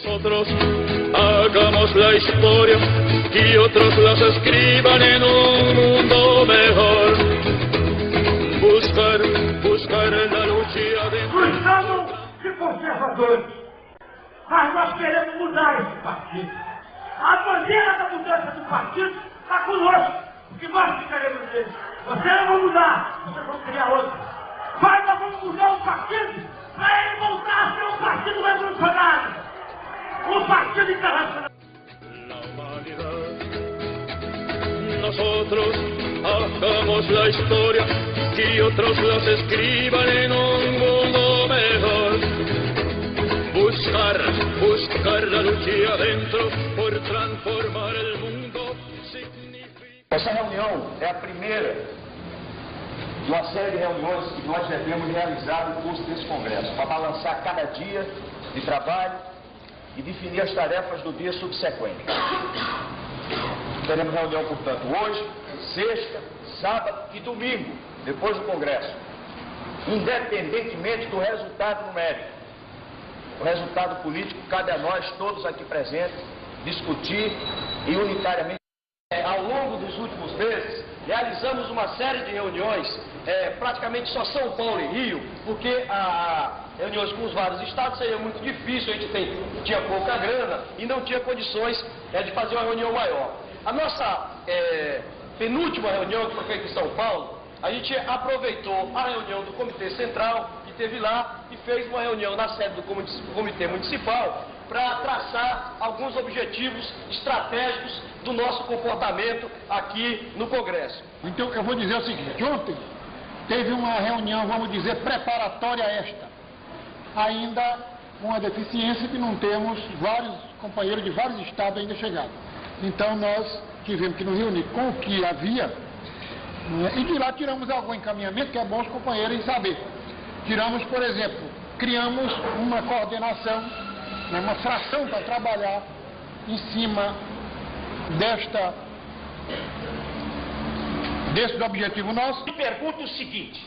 Nosotros hagamos la historia y otros las escriban en un mundo mejor. Buscar la lucha de... Nós somos conservadores, mas nós queremos mudar esse partido. A bandeira da mudança do partido está conosco, porque nós ficaremos nele. Vocês não vão mudar, vocês vão criar outro. Mas nós vamos mudar o partido para ele voltar a ser um partido revolucionário, um partido internacional. La humanidad, nosotros hagamos la historia y otros las escriban en un mundo mejor. Buscar la lucha adentro por transformar el mundo significa... Essa reunião é a primeira de uma série de reuniões que nós devemos realizar no curso desse congresso, para balançar cada dia de trabalho e definir as tarefas do dia subsequente. Teremos reunião, portanto, hoje, sexta, sábado e domingo, depois do congresso, independentemente do resultado numérico. O resultado político cabe a nós, todos aqui presentes, discutir e unitariamente. Ao longo dos últimos meses, realizamos uma série de reuniões, praticamente só São Paulo e Rio, porque reuniões com os vários estados seria muito difícil, a gente tinha pouca grana e não tinha condições de fazer uma reunião maior. A nossa penúltima reunião, que foi feita em São Paulo, a gente aproveitou a reunião do Comitê Central, que teve lá, e fez uma reunião na sede do Comitê Municipal para traçar alguns objetivos estratégicos do nosso comportamento aqui no Congresso. Então eu vou dizer o seguinte, ontem teve uma reunião, vamos dizer, preparatória a esta. Ainda uma deficiência que não temos vários companheiros de vários estados ainda chegados. Então nós tivemos que nos reunir com o que havia, né, e de lá tiramos algum encaminhamento, que é bom os companheiros saber. Tiramos, por exemplo, criamos uma coordenação, né, uma fração para trabalhar em cima desse objetivo nosso. Eu pergunto o seguinte: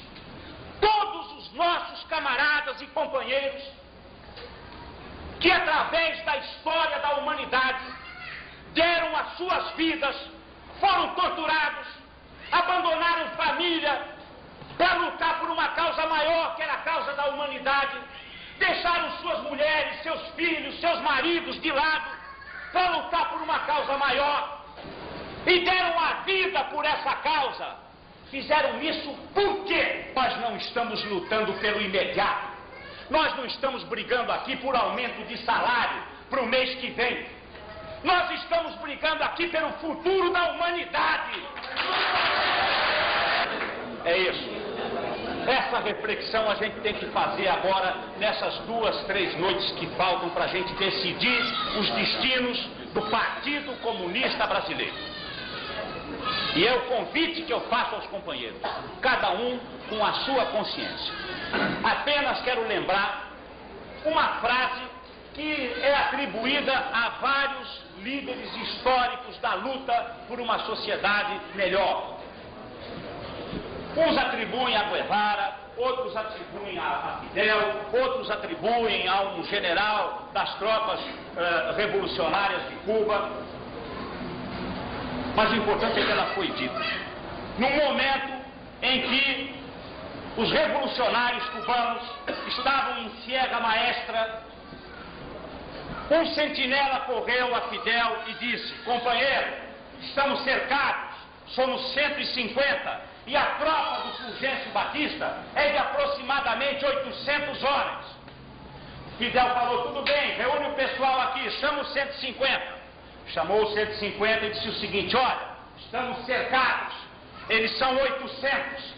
todos os nossos camaradas e companheiros que através da história da humanidade deram as suas vidas, foram torturados, abandonaram família para lutar por uma causa maior, que era a causa da humanidade, deixaram suas mulheres, seus filhos, seus maridos de lado para lutar por uma causa maior e deram a vida por essa causa. Fizeram isso por quê? Nós não estamos lutando pelo imediato. Nós não estamos brigando aqui por aumento de salário para o mês que vem. Nós estamos brigando aqui pelo futuro da humanidade. É isso. Essa reflexão a gente tem que fazer agora, nessas 2, 3 noites que faltam para a gente decidir os destinos do Partido Comunista Brasileiro. E é o convite que eu faço aos companheiros, cada um com a sua consciência. Apenas quero lembrar uma frase que é atribuída a vários líderes históricos da luta por uma sociedade melhor. Uns atribuem a Guevara, outros atribuem a Fidel, outros atribuem a um general das tropas revolucionárias de Cuba. Mas o importante é que ela foi dita num momento em que os revolucionários cubanos estavam em ciega maestra. Um sentinela correu a Fidel e disse: companheiro, estamos cercados, somos 150 e a tropa do Fulgêncio Batista é de aproximadamente 800 homens. Fidel falou: tudo bem, reúne o pessoal aqui, chama os 150. Chamou os 150 e disse o seguinte: olha, estamos cercados, eles são 800.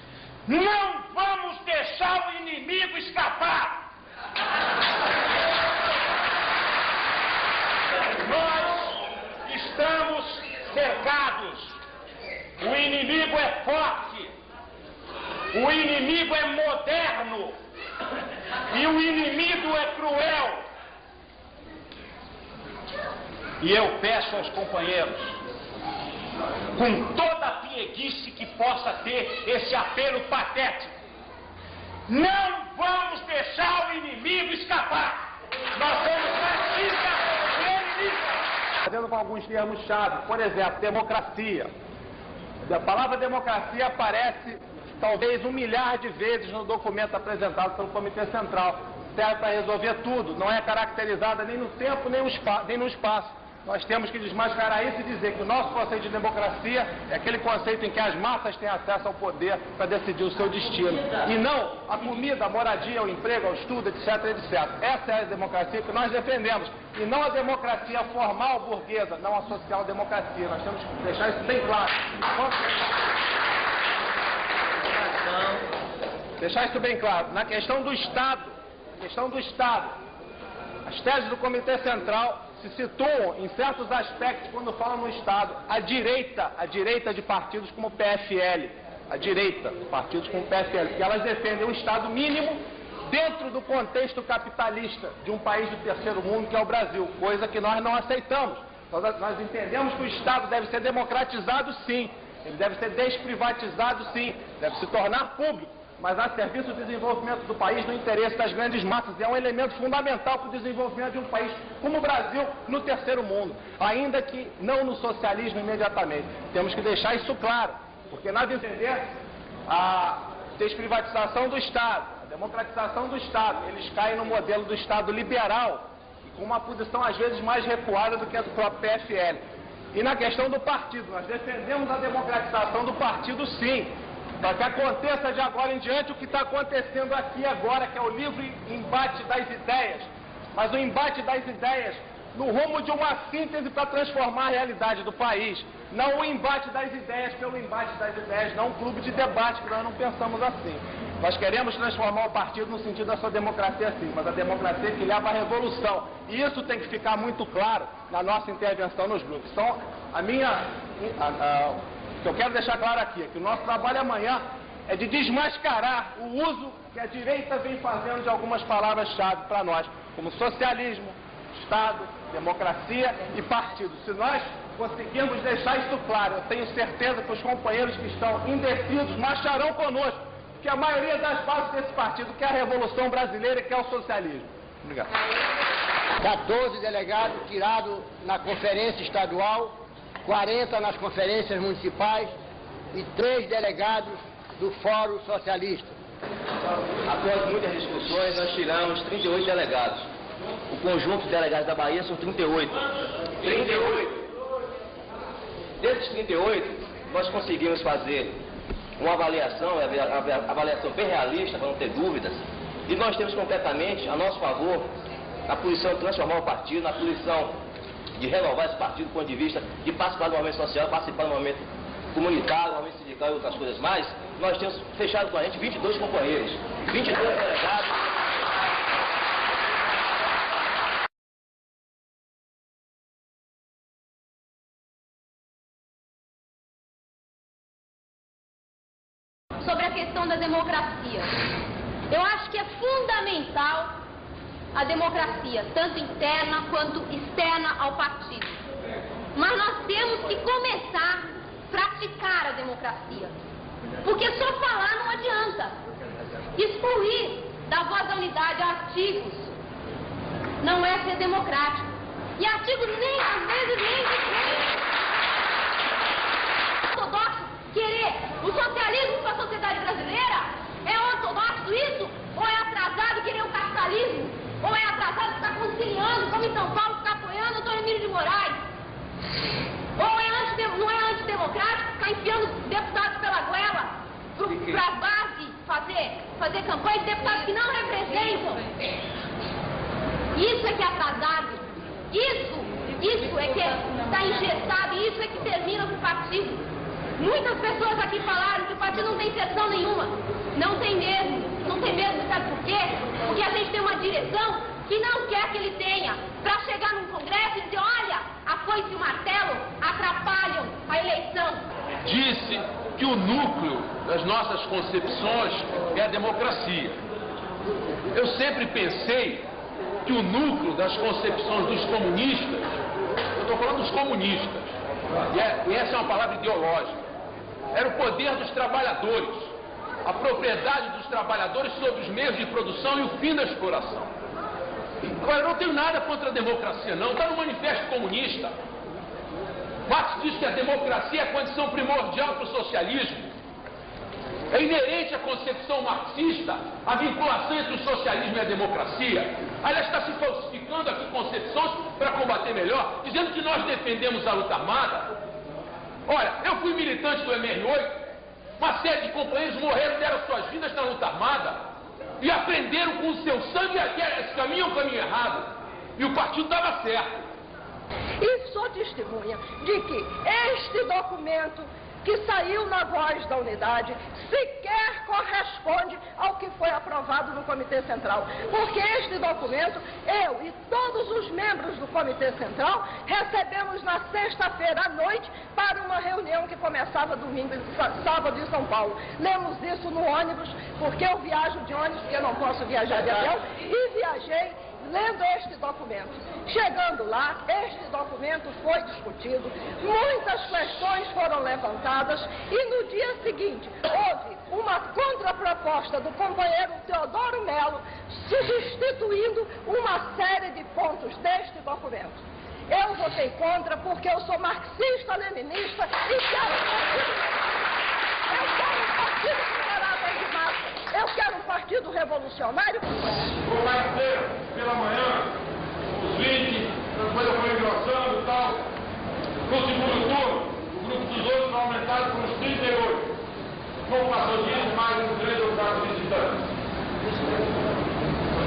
Não vamos deixar o inimigo escapar. Nós estamos cercados. O inimigo é forte. O inimigo é moderno. E o inimigo é cruel. E eu peço aos companheiros, com toda a pieguice que possa ter esse apelo patético, não vamos deixar o inimigo escapar. Nós somos fascistas. com alguns termos-chave. Por exemplo, democracia. A palavra democracia aparece talvez 1 milhar de vezes no documento apresentado pelo Comitê Central. Serve para resolver tudo, não é caracterizada nem no tempo nem no espaço. Nós temos que desmascarar isso e dizer que o nosso conceito de democracia é aquele conceito em que as massas têm acesso ao poder para decidir o seu destino. E não a comida, a moradia, o emprego, o estudo, etc, etc. Essa é a democracia que nós defendemos. E não a democracia formal burguesa, não a social-democracia. Nós temos que deixar isso bem claro. Deixar isso bem claro. Na questão do Estado, as teses do Comitê Central se situam em certos aspectos quando falam no Estado. A direita de partidos como o PFL, porque elas defendem um Estado mínimo dentro do contexto capitalista de um país do terceiro mundo, que é o Brasil, coisa que nós não aceitamos. Nós entendemos que o Estado deve ser democratizado, sim, ele deve ser desprivatizado, sim, deve se tornar público, mas a serviço do desenvolvimento do país, no interesse das grandes massas. É um elemento fundamental para o desenvolvimento de um país como o Brasil no terceiro mundo, ainda que não no socialismo imediatamente. Temos que deixar isso claro, porque nada entender a desprivatização do Estado, a democratização do Estado, eles caem no modelo do Estado liberal, e com uma posição às vezes mais recuada do que a do próprio PFL. E na questão do partido, nós defendemos a democratização do partido, sim, para que aconteça de agora em diante o que está acontecendo aqui agora, que é o livre embate das ideias, mas o embate das ideias no rumo de uma síntese para transformar a realidade do país, não o embate das ideias pelo embate das ideias, não um clube de debate, que nós não pensamos assim. Nós queremos transformar o partido no sentido da sua democracia, sim, mas a democracia que leva à revolução, e isso tem que ficar muito claro na nossa intervenção nos grupos. Então, o que eu quero deixar claro aqui é que o nosso trabalho amanhã é de desmascarar o uso que a direita vem fazendo de algumas palavras-chave para nós, como socialismo, Estado, democracia e partido. Se nós conseguirmos deixar isso claro, eu tenho certeza que os companheiros que estão indecisos marcharão conosco, porque a maioria das bases desse partido quer a Revolução Brasileira e quer o socialismo. Obrigado. 14 delegados tirados na conferência estadual, 40 nas conferências municipais e 3 delegados do Fórum Socialista. Após muitas discussões, nós tiramos 38 delegados. O conjunto de delegados da Bahia são 38. 38! Desses 38, nós conseguimos fazer uma avaliação bem realista, para não ter dúvidas, e nós temos completamente a nosso favor a posição de transformar o partido, na posição de renovar esse partido do ponto de vista de participar do movimento social, participar do movimento comunitário, do movimento sindical e outras coisas mais. Nós temos fechado com a gente 22 companheiros, 22 delegados. Sobre a questão da democracia. Eu acho que é fundamental a democracia, tanto interna quanto externa ao partido. Mas nós temos que começar a praticar a democracia. Porque só falar não adianta. Excluir da voz da unidade artigos não é ser democrático. E artigos nem, às vezes, nem ortodoxo. Querer o socialismo para a sociedade brasileira? É ortodoxo isso? Ou é atrasado querer o capitalismo? Ou é atrasado ficar conciliando, como em São Paulo, ficar apoiando o Antônio Emílio de Moraes? Ou não é antidemocrático ficar enfiando deputados pela goela para a base fazer campanha de deputados que não representam? Isso é que é atrasado. Isso é que está engessado, e isso é que termina com o partido. Muitas pessoas aqui falaram que o partido não tem seção nenhuma. Não tem mesmo, sabe por quê? Porque a gente tem uma direção que não quer que ele tenha, para chegar num congresso e dizer, olha, a foice e o martelo atrapalham a eleição. Disse que o núcleo das nossas concepções é a democracia. Eu sempre pensei que o núcleo das concepções dos comunistas, eu estou falando dos comunistas, e essa é uma palavra ideológica, era o poder dos trabalhadores, a propriedade dos trabalhadores sobre os meios de produção e o fim da exploração. Agora, eu não tenho nada contra a democracia, não. Está no Manifesto Comunista. Marx diz que a democracia é a condição primordial para o socialismo. É inerente à concepção marxista a vinculação entre o socialismo e a democracia. Aliás, está se falsificando aqui concepções para combater melhor, dizendo que nós defendemos a luta armada. Olha, eu fui militante do MR8, uma série de companheiros morreram, deram suas vidas na luta armada e aprenderam com o seu sangue que esse caminho é um caminho errado. E o partido estava certo. E sou testemunha de que este documento que saiu na Voz da Unidade sequer corresponde ao que foi aprovado no Comitê Central. Porque este documento, eu e todos os membros do Comitê Central recebemos na sexta-feira à noite para uma reunião que começava domingo e sábado em São Paulo. Lemos isso no ônibus, porque eu viajo de ônibus, porque eu não posso viajar de avião, e viajei lendo este documento. Chegando lá, este documento foi discutido, muitas questões foram levantadas e no dia seguinte houve uma contraproposta do companheiro Teodoro Melo substituindo uma série de pontos deste documento. Eu votei contra porque eu sou marxista-leninista e quero um partido de caráter de massa. Eu quero um partido revolucionário. Vou lá pela manhã, os 20, a coisa foi engrossando e tal. No segundo turno, o grupo dos outros foi aumentado para uns 38. Não passou disso, mais uns 3 ou 4 visitantes.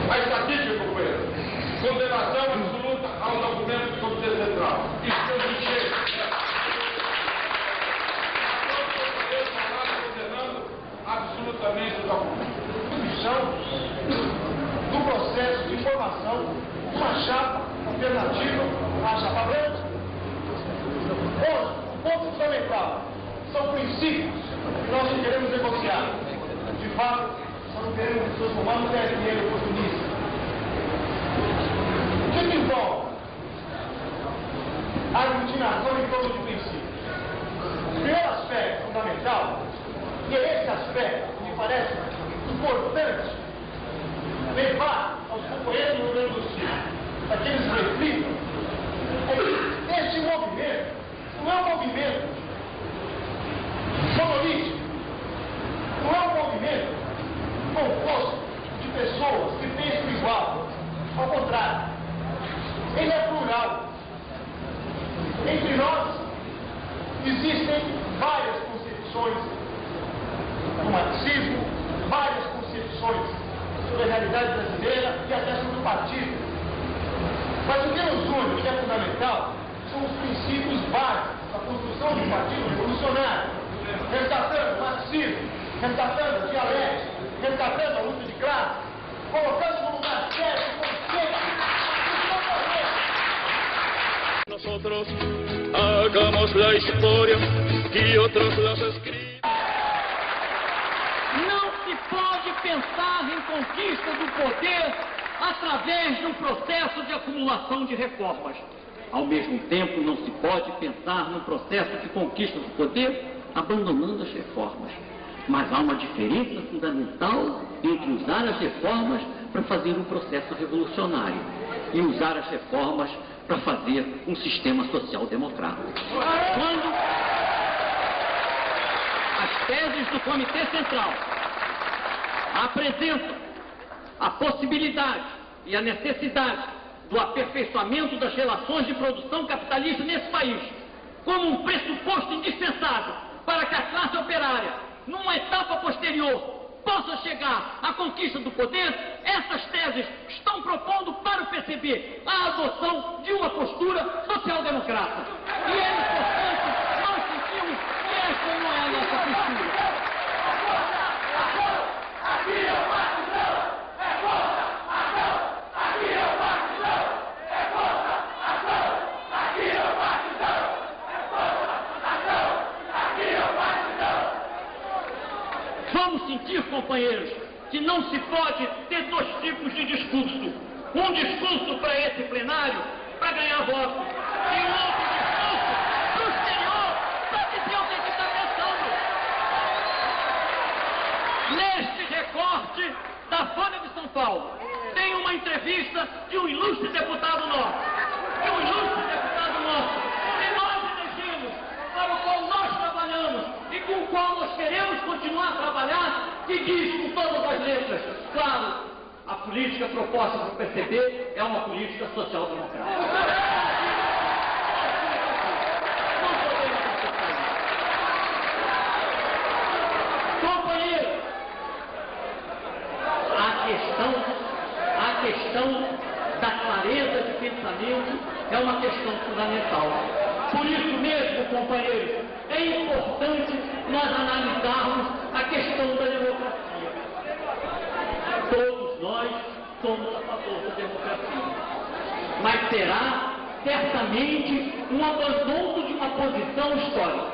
A estatística, companheiro, condenação absoluta ao documento do Comitê Central. Isso que eu disse. Absolutamente o documento. Do processo de formação, uma chapa alternativa à chapa branca. Hoje, o ponto fundamental são princípios que nós não queremos negociar. De fato, nós não queremos que pessoas formadas ganhem dinheiro oportunista. O que envolve a aglutinação em torno de princípios? O primeiro aspecto fundamental, e é esse aspecto que me parece importante levar aos companheiros do Rio Grande do Sul, para que eles reflitam, é que este movimento não é um movimento monolítico, não é um movimento composto de pessoas que pensam igual, ao contrário, ele é plural. Entre nós existem várias concepções do marxismo, várias concepções sobre a realidade brasileira e até sobre o partido. Mas o que nos une, o que é fundamental, são os princípios básicos da construção de um partido revolucionário, resgatando o marxismo, resgatando a dialética, resgatando a luta de classe, colocando no lugar certo o conceito de Nosotros hagamos la historia y otros las escriban. Não se pode pensar em conquista do poder através de um processo de acumulação de reformas. Ao mesmo tempo, não se pode pensar num processo de conquista do poder abandonando as reformas. Mas há uma diferença fundamental entre usar as reformas para fazer um processo revolucionário e usar as reformas para fazer um sistema social-democrático. Quando as teses do Comitê Central apresentam a possibilidade e a necessidade do aperfeiçoamento das relações de produção capitalista nesse país como um pressuposto indispensável para que a classe operária, numa etapa posterior, possa chegar à conquista do poder, essas teses estão propondo para o PCB a adoção de uma postura social-democrata. E é importante nós sentimos que essa não é a nossa postura. Vamos sentir, companheiros, que não se pode ter 2 tipos de discurso. Um discurso para esse plenário, para ganhar votos, e um outro discurso para o exterior, para dizer o que está pensando. Neste recorte da Folha de São Paulo, tem uma entrevista de um ilustre deputado nosso. E nós política proposta pelo PCB é uma política social-democrática. Não podemos aceitar isso. Companheiros, a questão da clareza de pensamento é uma questão fundamental. Por isso mesmo, companheiros, é importante nós analisarmos a questão da democracia. Todos nós somos a favor da democracia, mas será certamente um abandono de uma posição histórica,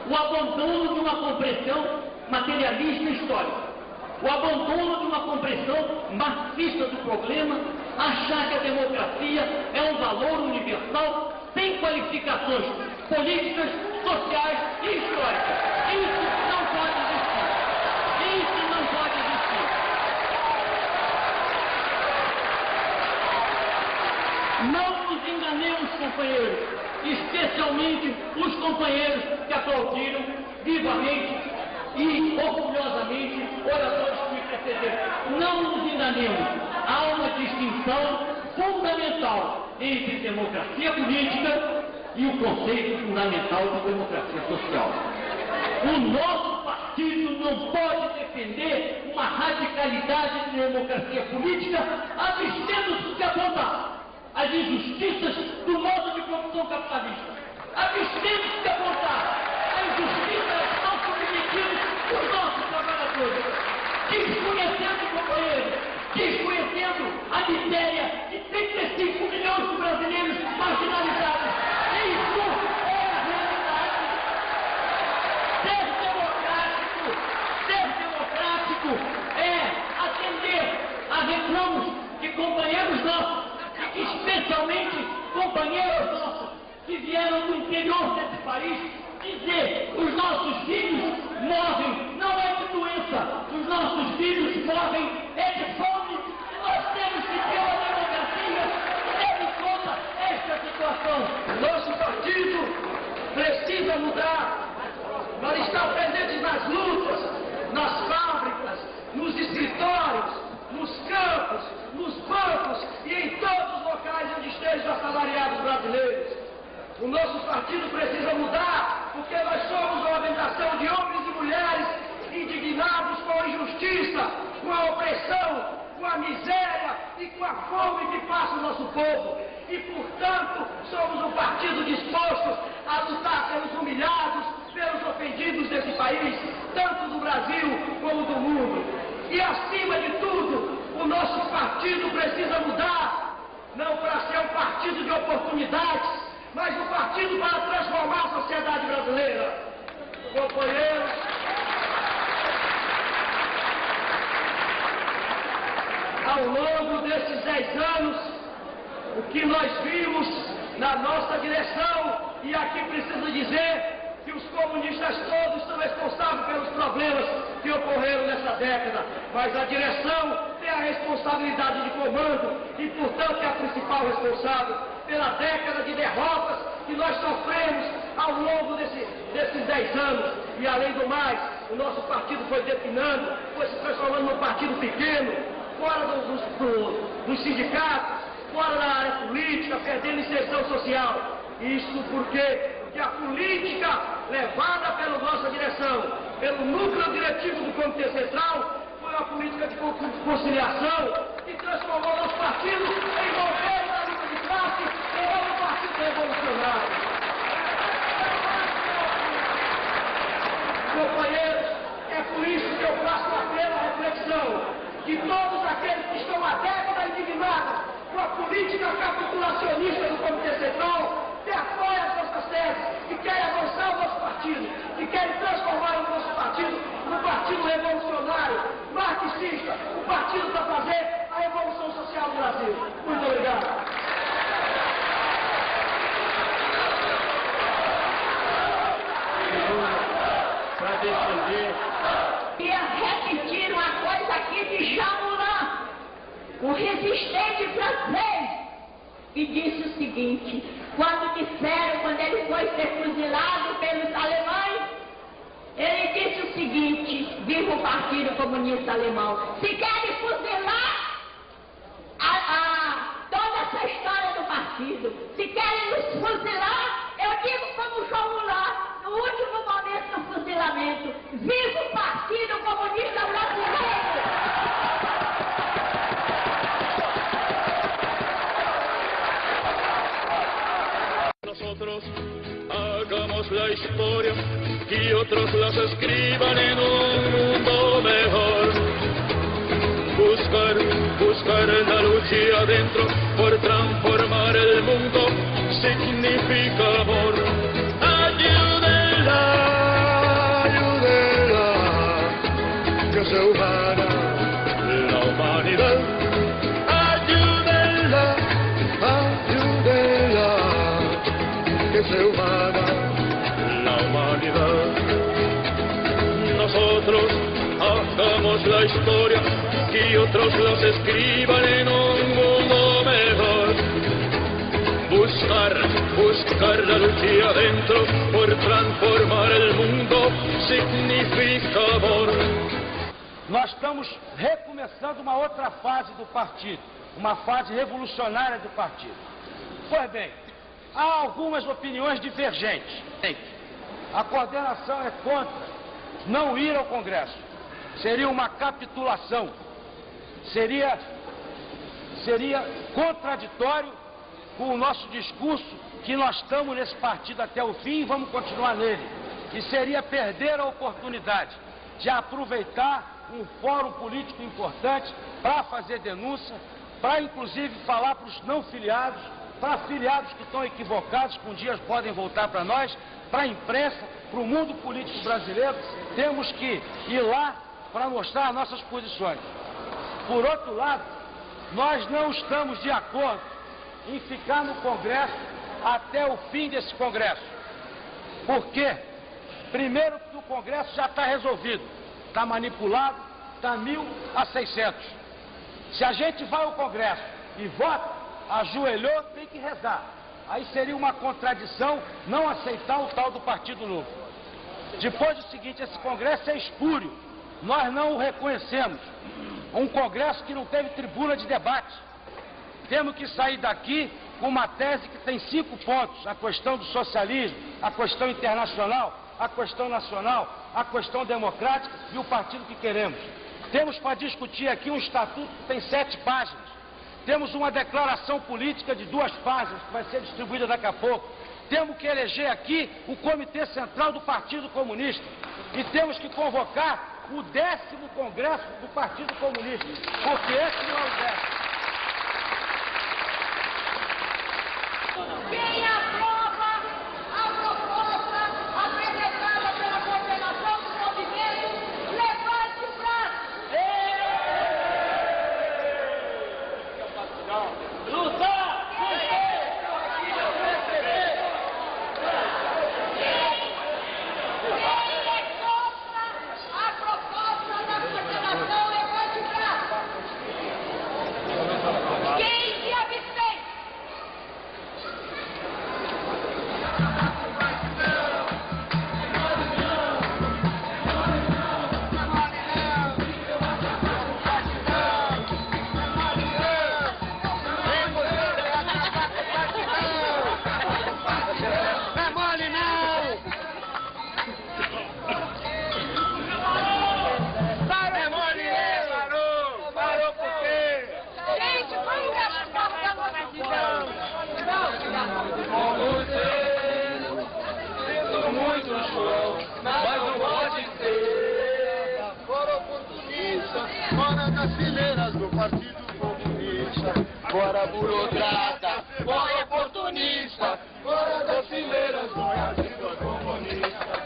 o abandono de uma compreensão materialista histórica, o abandono de uma compreensão marxista do problema, achar que a democracia é um valor universal sem qualificações políticas, sociais e históricas. Isso não pode existir. Isso não pode existir. Não nos enganemos, companheiros, especialmente os companheiros que aplaudiram vivamente e orgulhosamente oradores que me precederam. Não nos enganemos. Há uma distinção fundamental entre democracia política e o conceito fundamental de democracia social. O nosso partido não pode defender uma radicalidade de democracia política abstendo-se de apontar as injustiças do modo de produção capitalista, abstendo-se de apontar a injustiça que estão submetidos os nossos trabalhadores, desconhecendo, companheiros, desconhecendo a miséria de 35 milhões de brasileiros marginalizados. Isso é a realidade. Ser democrático é atender a reclamos de companheiros nossos, e especialmente companheiros nossos que vieram do interior desse país, dizer: os nossos filhos morrem, não é de doença, os nossos filhos morrem é de fome, e nós temos que ter uma democracia que leve em conta esta situação. Nosso partido precisa mudar. Nós estamos presentes nas lutas, nas fábricas, nos escritórios, nos campos, nos bancos e em todos os locais onde estejam assalariados brasileiros. O nosso partido precisa mudar, porque nós somos uma organização de homens e mulheres indignados com a injustiça, com a opressão, com a miséria e com a fome que passa o nosso povo. E, portanto, somos um partido disposto a lutar pelos humilhados, pelos ofendidos desse país, tanto do Brasil como do mundo. E, acima de tudo, o nosso partido precisa mudar, não para ser um partido de oportunidades, mas um partido para transformar a sociedade brasileira. Companheiros, ao longo desses 10 anos, o que nós vimos na nossa direção, e aqui preciso dizer que os comunistas todos são responsáveis pelos problemas que ocorreram nessa década, mas a direção tem a responsabilidade de comando e, portanto, é a principal responsável pela década de derrotas que nós sofremos ao longo desses 10 anos. E, além do mais, o nosso partido foi definhando, foi se transformando num partido pequeno, fora dos sindicatos, fora da área política, perdendo inserção social. Isso porque a política levada pela nossa direção, pelo núcleo diretivo do Comitê Central, foi uma política de conciliação que transformou nosso partido em governo da luta de classe, em novo partido revolucionário. Companheiros, é por isso que eu faço um apelo à reflexão de todos aqueles que estão há décadas indignados com a política capitulacionista do Comitê Central, que apoia as nossas teses, que querem avançar o nosso partido, que querem transformar o nosso partido num partido revolucionário, marxista, um partido para fazer a revolução social do Brasil. Muito obrigado. Para defender. Queria repetir uma coisa aqui de Jamoulin, o resistente francês, e disse o seguinte: quando ele foi ser fuzilado pelos alemães, ele disse o seguinte: viva o Partido Comunista Alemão, se querem fuzilar, partido. Se querem nos fuzilar, eu digo como João Goulart, no último momento do fuzilamento: viva o Partido Comunista Brasileiro! Nosotros hagamos la historia y otros las escriban en un mundo mejor. Buscar la lucha adentro por transformar el mundo significa amor. Ayúdenla, que sea humana la humanidad. Ayúdenla, que sea humana la humanidad. Nosotros hagamos la historia y otros las escriban en un mundo mejor. Buscar la lucha adentro por transformar el mundo significa amor. Nós estamos recomeçando uma outra fase do partido, uma fase revolucionária do partido. Pois bem, há algumas opiniões divergentes. A coordenação é contra não ir ao Congresso. Seria uma capitulação. Seria contraditório com o nosso discurso que nós estamos nesse partido até o fim e vamos continuar nele. E seria perder a oportunidade de aproveitar um fórum político importante para fazer denúncia, para inclusive falar para os não filiados, para filiados que estão equivocados, que um dia podem voltar para nós, para a imprensa, para o mundo político brasileiro. Temos que ir lá para mostrar nossas posições. Por outro lado, nós não estamos de acordo em ficar no Congresso até o fim desse Congresso. Por quê? Primeiro, porque o Congresso já está resolvido, está manipulado, está 1000 a 600. Se a gente vai ao Congresso e vota, ajoelhou, tem que rezar. Aí seria uma contradição não aceitar o tal do Partido Novo. Depois do seguinte, esse Congresso é espúrio, nós não o reconhecemos. Um Congresso que não teve tribuna de debate. Temos que sair daqui com uma tese que tem 5 pontos: a questão do socialismo, a questão internacional, a questão nacional, a questão democrática e o partido que queremos. Temos para discutir aqui um estatuto que tem 7 páginas. Temos uma declaração política de 2 páginas, que vai ser distribuída daqui a pouco. Temos que eleger aqui o Comitê Central do Partido Comunista. E temos que convocar o 10º Congresso do Partido Comunista, porque esse não é o 10º. Quem aprova a proposta apresentada pela coordenação do movimento, levante o braço. Lutar! Quem é contra a proposta da coordenação, levante o braço. Quem se abstém? Mas não pode ser. Fora oportunista, fora das fileiras do Partido Comunista. Fora burocrata, fora oportunista, fora das fileiras do Partido Comunista.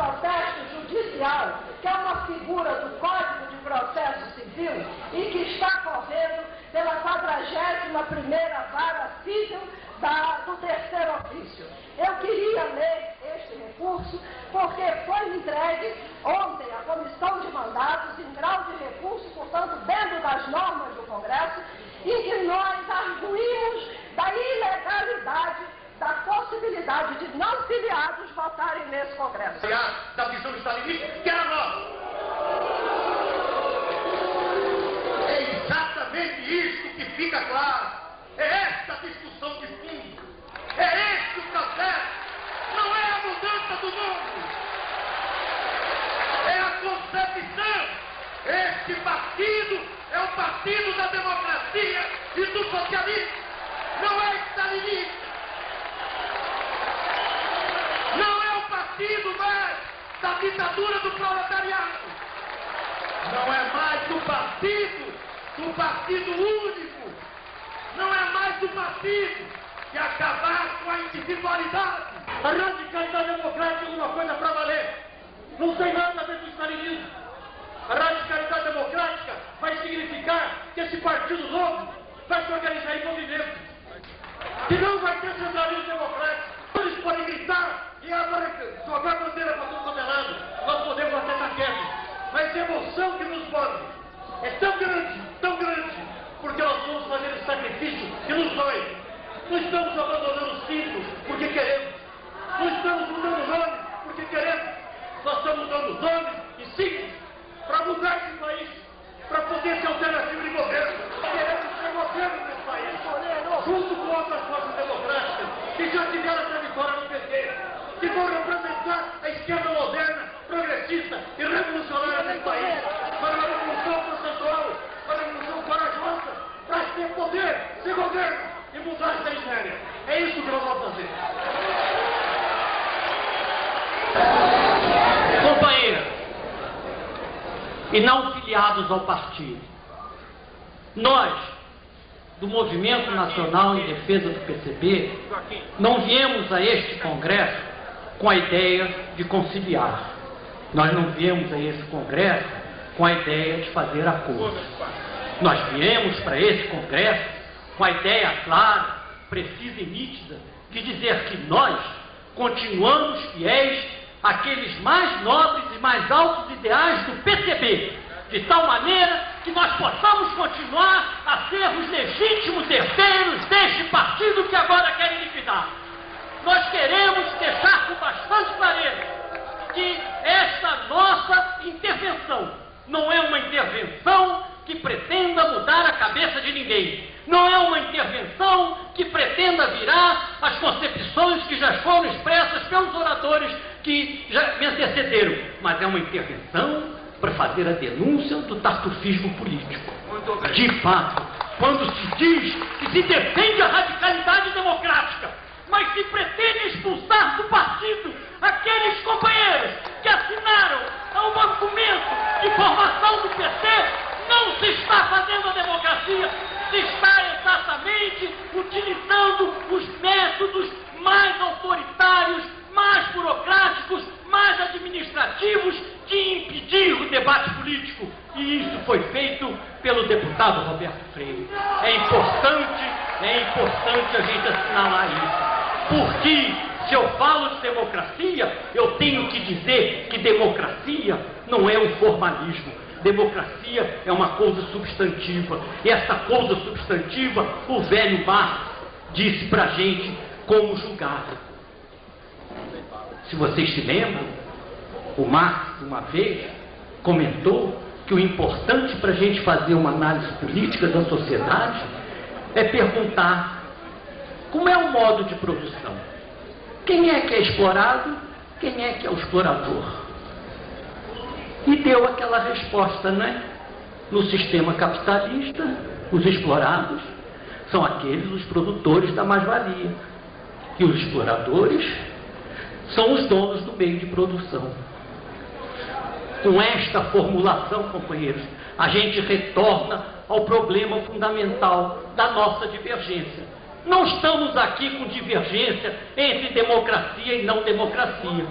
protesto judicial, que é uma figura do Código de Processo Civil e que está correndo pela 41ª Vara Civil do Terceiro Ofício. Eu queria ler este recurso porque foi entregue ontem à Comissão de Mandatos em grau de recurso, portanto, dentro das normas do Congresso, em que nós arguímos da ilegalidade da possibilidade de não filiados votarem nesse Congresso. Da visão stalinista, que era nossa. É exatamente isso que fica claro. É esta discussão de fundo. É este o café. Não é a mudança do mundo. É a concepção. Este partido é o partido da democracia e do socialismo. Não é stalinista. Não é o partido mais da ditadura do proletariado. Não é mais do partido único. Não é mais do partido que acabar com a individualidade. A radicalidade democrática é uma coisa para valer. Não tem nada a ver com o stalinismo. A radicalidade democrática vai significar que esse partido novo vai se organizar em movimento. Que não vai ter centralismo democrático. Eles podem gritar e agora jogar bandeira para todo lado. Nós podemos até estar quietos. Mas a emoção que nos move é tão grande, porque nós vamos fazer esse sacrifício que nos dói. Não estamos abandonando os símbolos porque queremos. Não estamos mudando nomes porque queremos. Nós estamos mudando nomes e símbolos para mudar esse país, para poder ser alternativa de governo. Queremos ser governo nesse país, junto com outras forças democráticas que já tiveram essa vitória no PT, que vão representar a esquerda moderna, progressista e revolucionária nesse país, para uma revolução processual, para uma revolução corajosa, para ter poder, ser governo e mudar essa miséria. É isso que nós vamos fazer. Companheiros e não filiados ao partido, nós, do Movimento Nacional em Defesa do PCB, não viemos a este Congresso com a ideia de conciliar. Nós não viemos a esse Congresso com a ideia de fazer acordos. Nós viemos para esse Congresso com a ideia clara, precisa e nítida de dizer que nós continuamos fiéis àqueles mais nobres e mais altos ideais do PCB, de tal maneira que nós possamos continuar a ser os legítimos herdeiros deste partido que agora querem liquidar. Nós queremos deixar com bastante clareza que esta nossa intervenção não é uma intervenção que pretenda mudar a cabeça de ninguém. Não é uma intervenção que pretenda virar as concepções que já foram expressas pelos oradores que já me antecederam, mas é uma intervenção para fazer a denúncia do tartufismo político. De fato, quando se diz que se defende a radicalidade democrática, mas se pretende expulsar do partido aqueles companheiros que assinaram o documento de formação do PT, não se está fazendo a democracia, se está exatamente utilizando os métodos mais autoritários, mais burocráticos, mais administrativos de impedir o debate político. E isso foi feito pelo deputado Roberto Freire. É importante a gente assinalar isso. Porque se eu falo de democracia, eu tenho que dizer que democracia não é um formalismo. Democracia é uma coisa substantiva. E essa coisa substantiva, o velho Marx disse pra gente como julgar. Se vocês se lembram, o Marx, uma vez, comentou que o importante para a gente fazer uma análise política da sociedade é perguntar como é o modo de produção. Quem é que é explorado? Quem é que é o explorador? E deu aquela resposta, né? No sistema capitalista, os explorados são aqueles, os produtores da mais-valia. E os exploradores são os donos do meio de produção. Com esta formulação, companheiros, a gente retorna ao problema fundamental da nossa divergência. Não estamos aqui com divergência entre democracia e não democracia.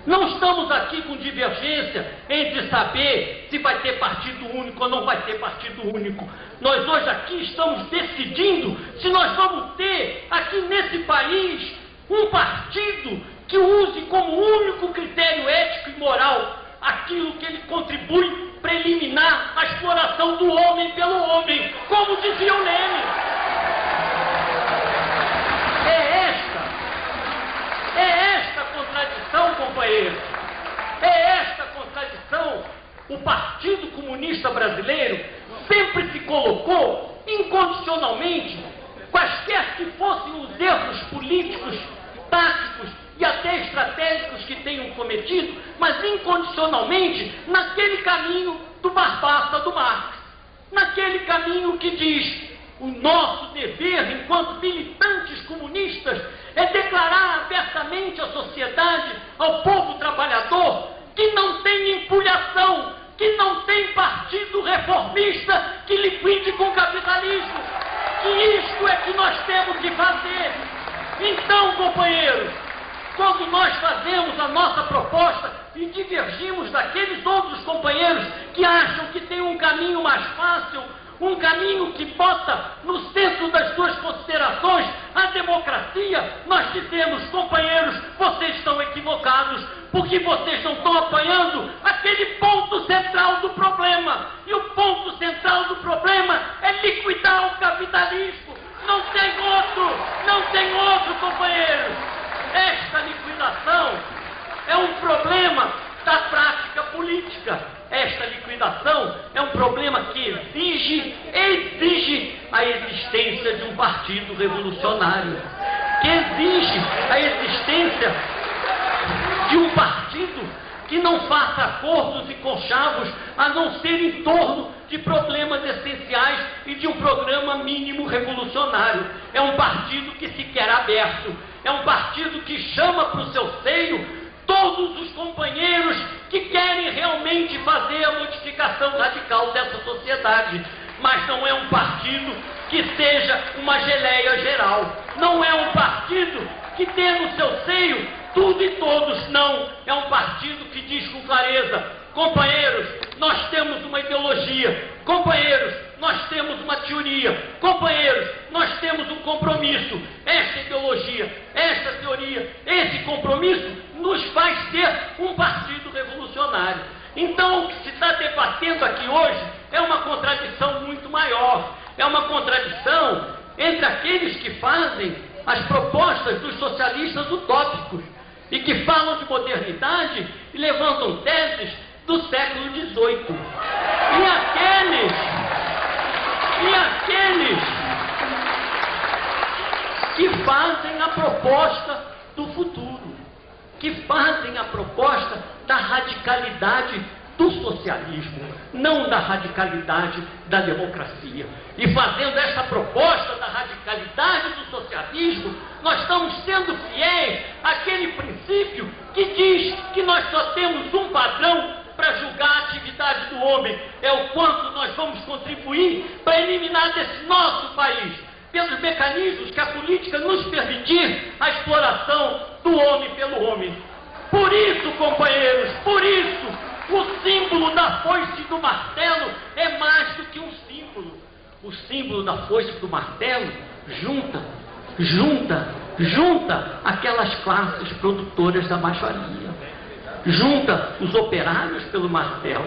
Não estamos aqui com divergência entre saber se vai ter partido único ou não vai ter partido único. Nós hoje aqui estamos decidindo se nós vamos ter aqui nesse país um partido que use como único critério ético e moral aquilo que ele contribui para eliminar a exploração do homem pelo homem, como dizia o Lênin. É esta contradição, companheiros. É esta contradição. O Partido Comunista Brasileiro sempre se colocou incondicionalmente, quaisquer que fossem os erros políticos, táticos e até estratégicos que tenham cometido, mas incondicionalmente naquele caminho do Barbassa do Marx, naquele caminho que diz: o nosso dever enquanto militantes comunistas é declarar abertamente à sociedade, ao povo trabalhador, que não tem empulhação, que não tem partido reformista que liquide com o capitalismo, que isto é que nós temos que fazer. Então, companheiros, quando nós fazemos a nossa proposta e divergimos daqueles outros companheiros que acham que tem um caminho mais fácil, um caminho que bota no centro das suas considerações a democracia, nós dizemos: companheiros, vocês estão equivocados, porque vocês não estão apanhando aquele ponto central do problema. E o ponto central do problema é liquidar o capitalismo. Não tem outro, companheiros. Esta liquidação é um problema da prática política. Esta liquidação é um problema que exige a existência de um partido revolucionário, que exige a existência de um partido que não faça acordos e conchavos a não ser em torno de problemas essenciais e de um programa mínimo revolucionário. É um partido que se quer aberto, é um partido que chama para o seu seio todos os companheiros que querem realmente fazer a modificação radical dessa sociedade. Mas não é um partido que seja uma geleia geral. Não é um partido que tenha no seu seio tudo e todos. Não. É um partido que diz com clareza: companheiros, nós temos uma ideologia. Companheiros, nós temos uma teoria. Companheiros, nós temos um compromisso. Esta ideologia, esta teoria, esse compromisso nos faz ter um partido revolucionário. Então, o que se está debatendo aqui hoje é uma contradição muito maior. É uma contradição entre aqueles que fazem as propostas dos socialistas utópicos e que falam de modernidade e levantam teses do século XVIII. E aqueles que fazem a proposta do futuro, que fazem a proposta da radicalidade do socialismo, não da radicalidade da democracia. E fazendo essa proposta da radicalidade do socialismo, nós estamos sendo fiéis àquele princípio que diz que nós só temos um padrão para julgar a atividade do homem: é o quanto nós vamos contribuir para eliminar desse nosso país, pelos mecanismos que a política nos permitir, a exploração do homem pelo homem. Por isso, companheiros, por isso, o símbolo da foice e do martelo é mais do que um símbolo. O símbolo da foice e do martelo junta aquelas classes produtoras da maçonaria. Junta os operários pelo martelo,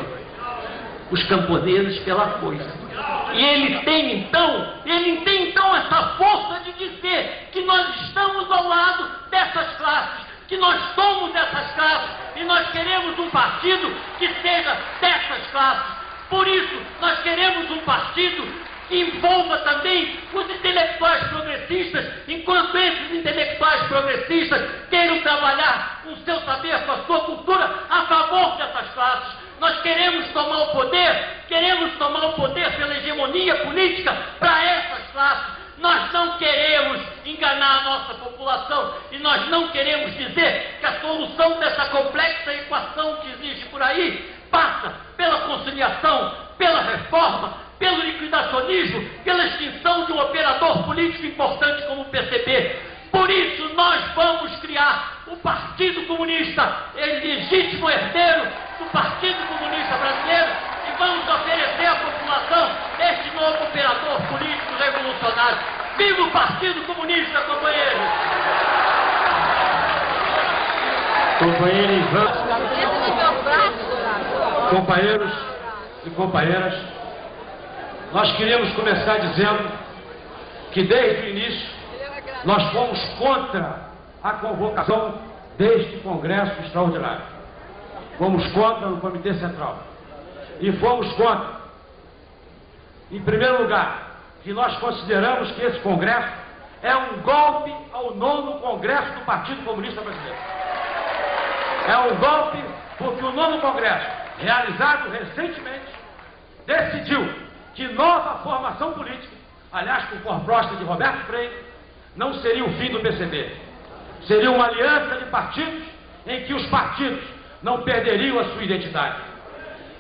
os camponeses pela foice. E ele tem então essa força de dizer que nós estamos ao lado dessas classes, que nós somos dessas classes e nós queremos um partido que seja dessas classes. Por isso, nós queremos um partido que envolva também os intelectuais progressistas, enquanto esses intelectuais progressistas queiram trabalhar com o seu saber, com a sua cultura, a favor dessas classes. Nós queremos tomar o poder pela hegemonia política para essas classes. Nós não queremos enganar a nossa população e nós não queremos dizer que a solução dessa complexa equação que existe por aí passa pela conciliação, pela reforma, pelo liquidacionismo, pela extinção de um operador político importante como o PCB. Por isso nós vamos criar o Partido Comunista, legítimo herdeiro do Partido Comunista Brasileiro, e vamos oferecer à população este novo operador político revolucionário. Viva o Partido Comunista, companheiros! Companheiros e companheiras, nós queremos começar dizendo que desde o início nós fomos contra a convocação deste Congresso Extraordinário. Fomos contra no Comitê Central. E fomos contra, em primeiro lugar, que nós consideramos que esse Congresso é um golpe ao 9º Congresso do Partido Comunista Brasileiro. É um golpe porque o 9º Congresso, realizado recentemente, decidiu que nova formação política, aliás, por proposta de Roberto Freire, não seria o fim do PCB. Seria uma aliança de partidos em que os partidos não perderiam a sua identidade.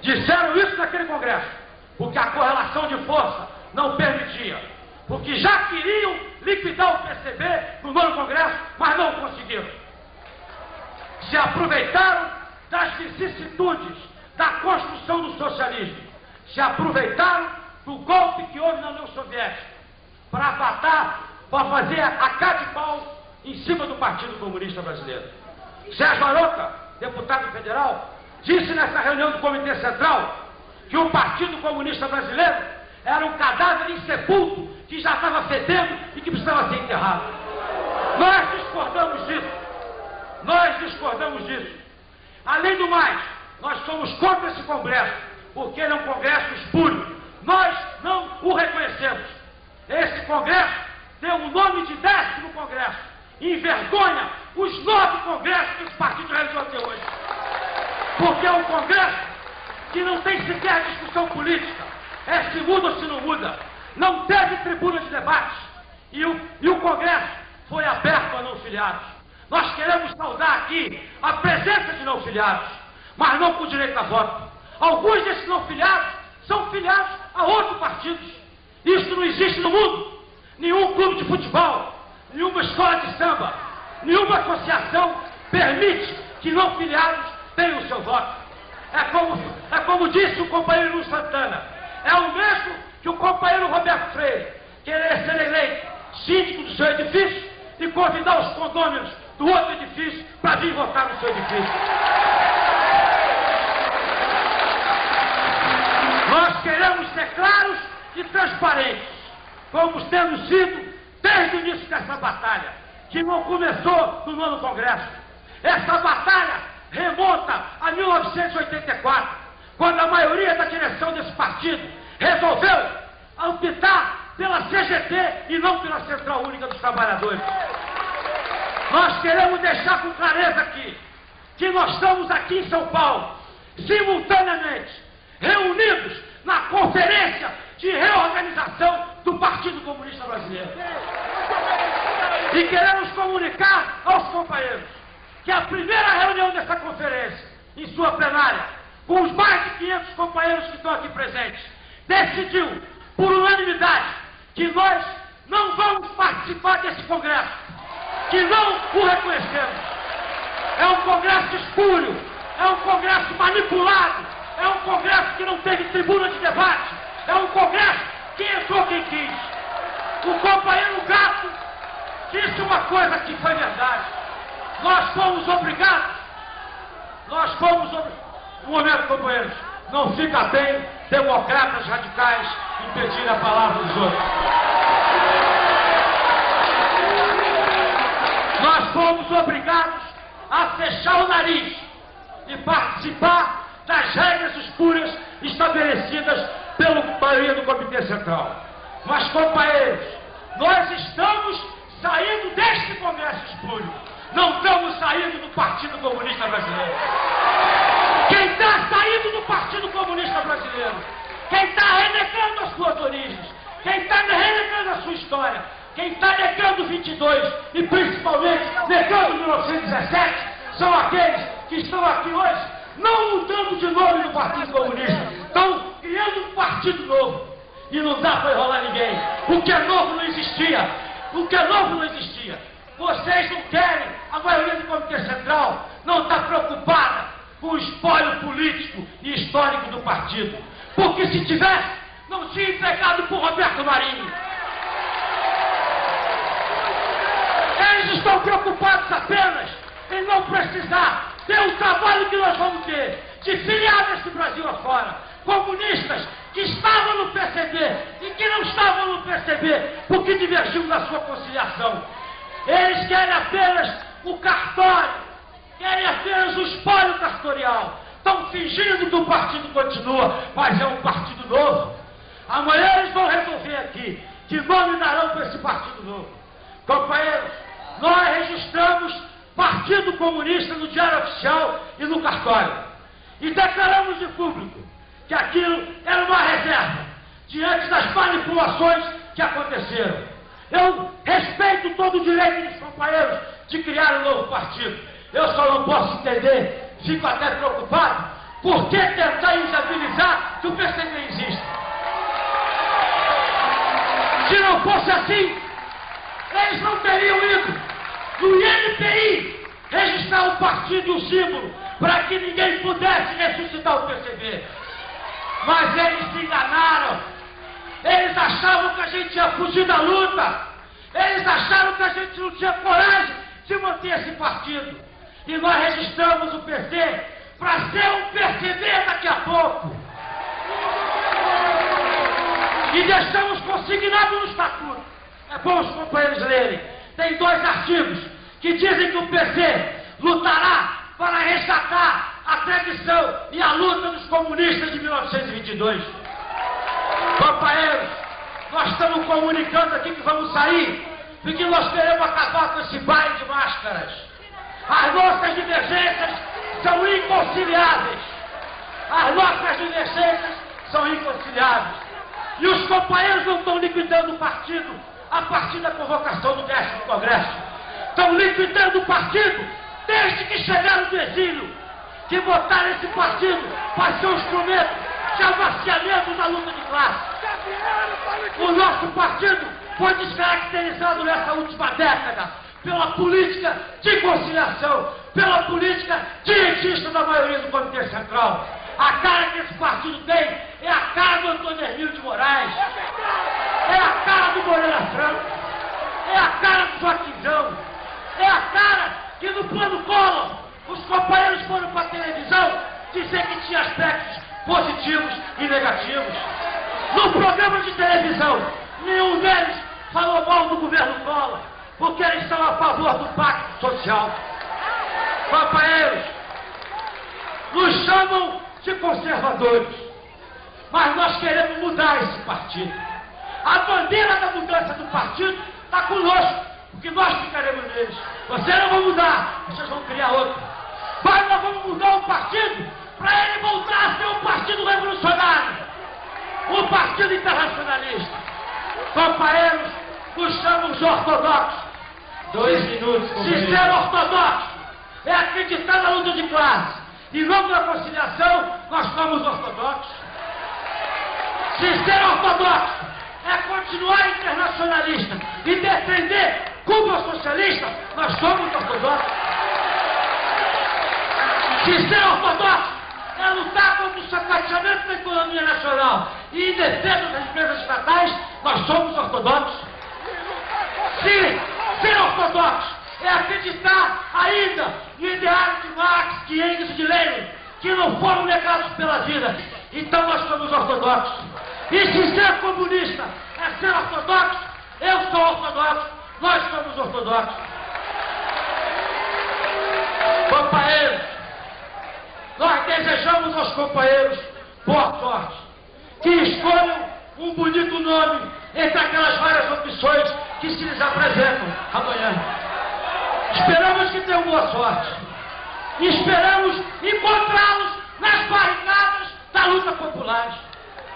Disseram isso naquele Congresso, porque a correlação de força não permitia, porque já queriam liquidar o PCB no 9º Congresso, mas não conseguiram. Se aproveitaram das vicissitudes da construção do socialismo, se aproveitaram do golpe que houve na União Soviética para fazer a cá de pau em cima do Partido Comunista Brasileiro. Sérgio Aroca, deputado federal, disse nessa reunião do Comitê Central que o Partido Comunista Brasileiro era um cadáver insepulto que já estava fedendo e que precisava ser enterrado. Nós discordamos disso. Nós discordamos disso. Além do mais, nós somos contra esse Congresso, porque ele é um Congresso espúrio. Nós não o reconhecemos. Esse Congresso tem o nome de 10º Congresso. Envergonha os 9 congressos que esse partido realizou até hoje. Porque é um Congresso que não tem sequer discussão política. É se muda ou se não muda. Não teve tribuna de debates. E o Congresso foi aberto a não filiados. Nós queremos saudar aqui a presença de não filiados, mas não com direito a voto. Alguns desses não filiados são filiados a outros partidos. Isso não existe no mundo. Nenhum clube de futebol, nenhuma escola de samba, nenhuma associação permite que não filiados tenham o seu voto. É como disse o companheiro Luiz Santana, é o mesmo que o companheiro Roberto Freire querer ser eleito síndico do seu edifício e convidar os condôminos do outro edifício para vir votar no seu edifício. Nós queremos ser claros e transparentes, como temos sido desde o início dessa batalha, que não começou no 9º Congresso. Essa batalha remonta a 1984, quando a maioria da direção desse partido resolveu optar pela CGT e não pela Central Única dos Trabalhadores. Nós queremos deixar com clareza aqui que nós estamos aqui em São Paulo, simultaneamente, reunidos na Conferência de Reorganização do Partido Comunista Brasileiro. E queremos comunicar aos companheiros que a primeira reunião dessa conferência, em sua plenária, com os mais de 500 companheiros que estão aqui presentes, decidiu, por unanimidade, que nós não vamos participar desse Congresso, que não o reconhecemos. É um Congresso espúrio, é um Congresso manipulado, é um Congresso que não teve tribuna de debate, é um Congresso que entrou quem quis. O companheiro Gato disse uma coisa que foi verdade. Nós fomos obrigados. Um momento, companheiros. Não fica bem democratas radicais impedirem a palavra dos outros. Nós fomos obrigados a fechar o nariz e participar das regras espúrias estabelecidas pela maioria do Comitê Central. Mas, companheiros, nós estamos saindo deste Congresso espúrio. Não estamos saindo do Partido Comunista Brasileiro. Quem está saindo do Partido Comunista Brasileiro, quem está renegando as suas origens, quem está renegando a sua história, quem está negando 22 e principalmente negando 1917, são aqueles que estão aqui hoje não mudando de nome do Partido Comunista, estão criando um partido novo. E não dá para enrolar ninguém. O que é novo não existia. O que é novo não existia. vocês não querem, a maioria do Comitê Central não está preocupada com o espólio político e histórico do partido. Porque se tivesse, não tinha entregado por Roberto Marinho. Eles estão preocupados apenas em não precisar ter o trabalho que nós vamos ter de filiar esse Brasil afora. Comunistas que estavam no PCB e que não estavam no PCB porque divergiam da sua conciliação. Eles querem apenas o cartório, querem apenas o espólio cartorial. Estão fingindo que o partido continua, mas é um partido novo. Amanhã eles vão resolver aqui que nome darão para esse partido novo. Companheiros, nós registramos Partido Comunista no Diário Oficial e no cartório. E declaramos de público que aquilo era uma reserva diante das manipulações que aconteceram. Eu respeito todo o direito dos companheiros de criar um novo partido. Eu só não posso entender, fico até preocupado, por que tentar inviabilizar que o PCB existe. Se não fosse assim, eles não teriam ido no INPI registrar um partido e um símbolo para que ninguém pudesse ressuscitar o PCB. Mas eles se enganaram. Eles achavam que a gente ia fugir da luta. Eles acharam que a gente não tinha coragem de manter esse partido. E nós registramos o PC para ser um PCB daqui a pouco. E deixamos consignado no estatuto. É bom os companheiros lerem. Tem 2 artigos que dizem que o PC lutará para resgatar a tradição e a luta dos comunistas de 1922. Companheiros, nós estamos comunicando aqui que vamos sair porque nós queremos acabar com esse baile de máscaras. As nossas divergências são inconciliáveis. As nossas divergências são inconciliáveis. E os companheiros não estão liquidando o partido a partir da convocação do 10º Congresso. Estão liquidando o partido desde que chegaram do exílio, que botaram esse partido para ser um instrumento de amaciamento da luta de classe. O nosso partido foi descaracterizado nessa última década pela política de conciliação, pela política direitista da maioria do Comitê Central. A cara que esse partido tem é a cara do Antônio Hermílio de Moraes, é a cara do Moreira Franco, é a cara do Joaquimzão, é a cara que no plano Collor os companheiros foram para a televisão dizer que tinha aspectos positivos e negativos. No programa de televisão, nenhum deles falou mal do governo Collor, porque eles são a favor do pacto social. Companheiros, nos chamam de conservadores, mas nós queremos mudar esse partido. A bandeira da mudança do partido está conosco, porque nós ficaremos neles. Vocês não vão mudar, vocês vão criar outro. Mas nós vamos mudar o partido para ele voltar a ser um partido revolucionário, um partido internacionalista. Companheiros, nos chamam de ortodoxos. 2 minutos, companheiro. Se ser ortodoxo é acreditar na luta de classe e não na conciliação, nós somos ortodoxos. Se ser ortodoxo é continuar internacionalista e defender Cuba socialista, nós somos ortodoxos. Se ser ortodoxo é lutar contra o sacateamento da economia nacional e em defesa das empresas estatais, nós somos ortodoxos. Se ser ortodoxo é acreditar ainda no ideário de Marx, de Engels e de Lenin, que não foram negados pela vida, então nós somos ortodoxos. E se ser comunista é ser ortodoxo, eu sou ortodoxo, nós somos ortodoxos. Companheiros, nós desejamos aos companheiros boa sorte, que escolham um bonito nome entre aquelas várias opções que se lhes apresentam amanhã. Esperamos que tenham boa sorte. E esperamos encontrá-los nas barricadas da luta popular.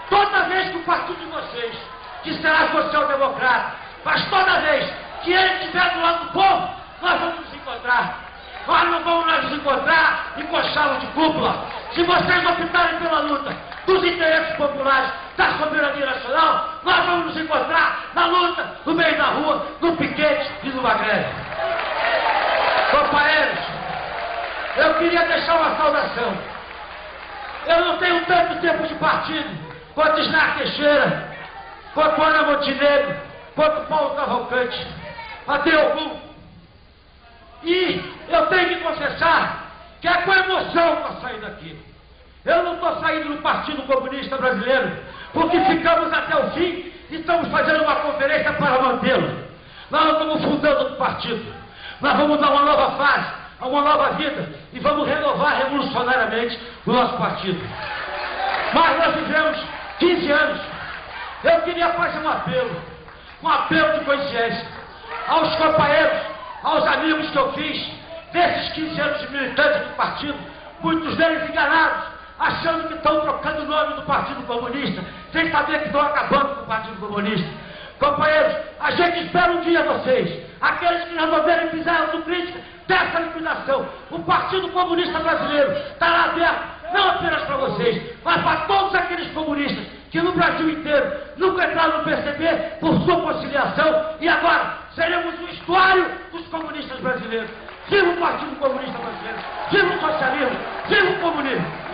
Toda vez que o partido de vocês, que será social-democrata, mas toda vez que ele estiver do lado do povo, nós vamos nos encontrar. Nós não vamos nos encontrar em cochalos de cúpula. Se vocês optarem pela luta dos interesses populares, da soberania nacional, nós vamos nos encontrar na luta, no meio da rua, no piquete e no greve. Companheiros, eu queria deixar uma saudação. Eu não tenho tanto tempo de partido quanto Isnar Teixeira, quanto Ana Montenegro, quanto Paulo Cavalcante, até algum. E eu tenho que confessar que é com emoção que estou saindo aqui. Eu não estou saindo do Partido Comunista Brasileiro porque ficamos até o fim e estamos fazendo uma conferência para mantê-lo. Nós não estamos fundando um partido. Nós vamos dar uma nova fase, uma nova vida e vamos renovar revolucionariamente o nosso partido. Mas nós vivemos 15 anos. Eu queria fazer um apelo de consciência aos companheiros, aos amigos que eu fiz desses 15 anos de militância do partido, muitos deles enganados, achando que estão trocando o nome do Partido Comunista, sem saber que estão acabando com o Partido Comunista. Companheiros, a gente espera um dia vocês, aqueles que resolverem pisar a autocrítica dessa liquidação. O Partido Comunista Brasileiro estará aberto, não apenas para vocês, mas para todos aqueles comunistas que no Brasil inteiro nunca entraram no PCB por sua conciliação e agora seremos o estuário dos comunistas brasileiros. Viva o Partido Comunista Brasileiro! Viva o socialismo! Viva o comunismo!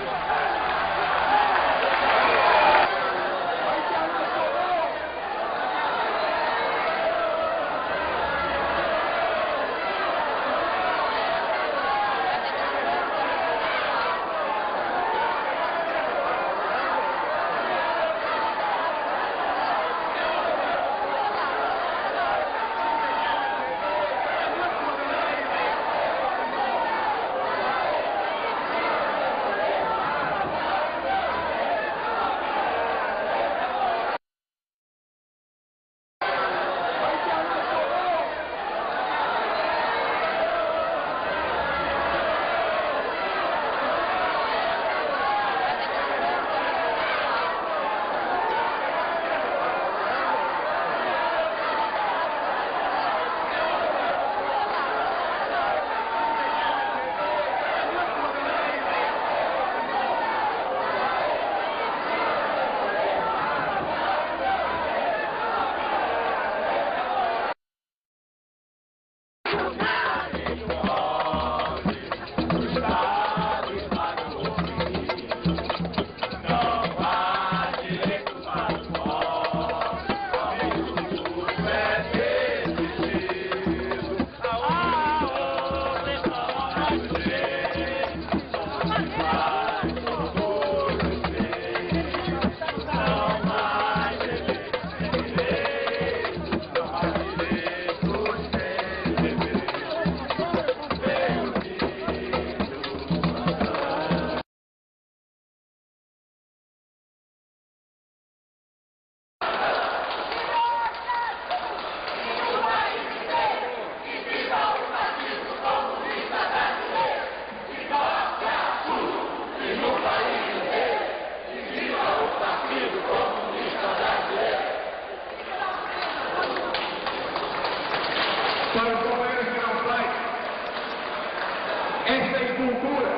Para os companheiros que não sabem, esta escultura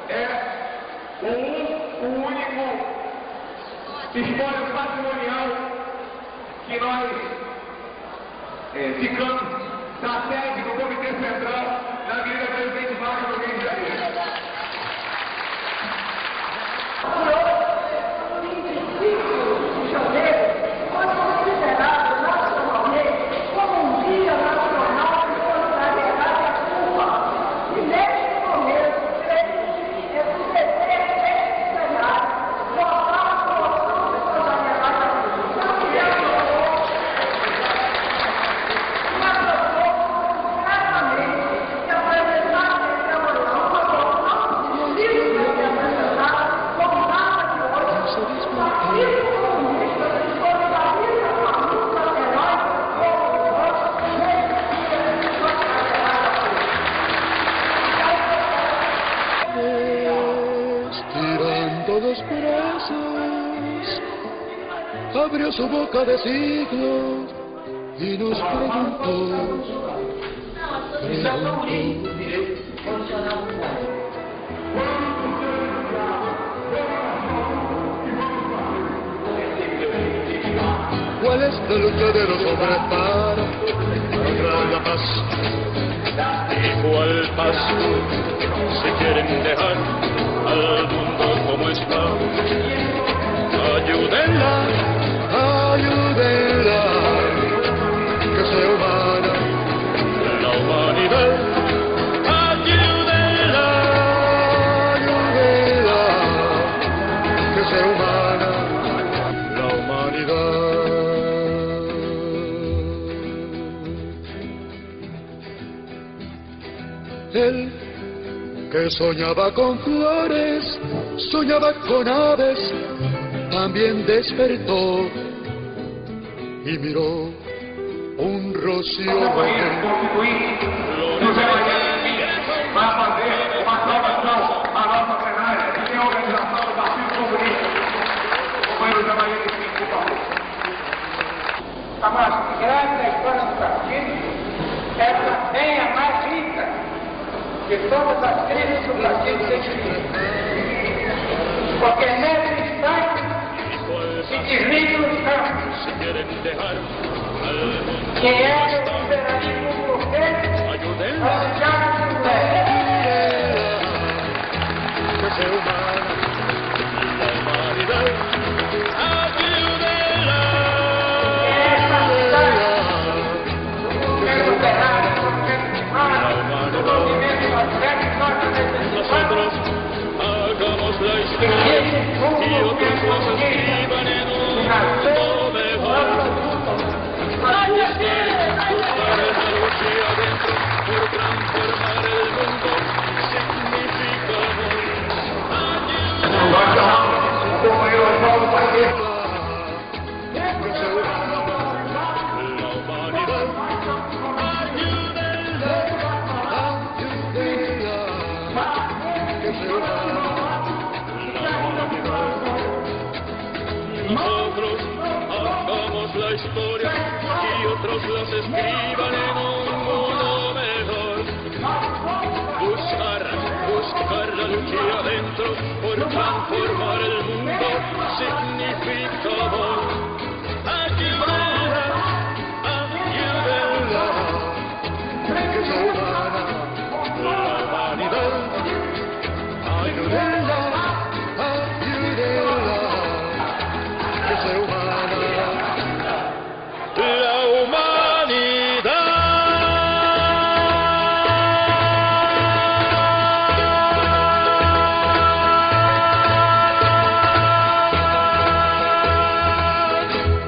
é o único espólio patrimonial que nós ficamos da sede do Comitê Central na Avenida Presidente Vargas, no Rio de Janeiro. Los brazos, abrió su boca de siglos y nos preguntó. ¿Cuál es la lucha de los hombres para habrá la paz. Igual paso, si quieren dejar al mundo como está, ayúdenla, ayúdenla, que sea humana la humanidad. Ayúdenla, ayúdenla, que sea humana la humanidad. Él que soñaba con flores, soñaba con aves, también despertó y miró un rocío para fazer uma saudação à nossa plenária e a organização do Partido Comunista. Companheiro Zé Maria de Pinto, por favor. A mais grande da história do partido, essa é a mais rica de todas as crises do partido tem vivido. Porque nesse instante se desliga os campos. Que é o liberalismo profético anunciado por que sea humana la humanidad. Ayúdenla, nosotros hagamos la historia y otros los escriban en un mundo mejor. Buscar esa lucha adentro por transformar el mundo significa amor. Nosotros hagamos la historia y otros las escriban en un mundo mejor. Buscar la lucha adentro por transformar el mundo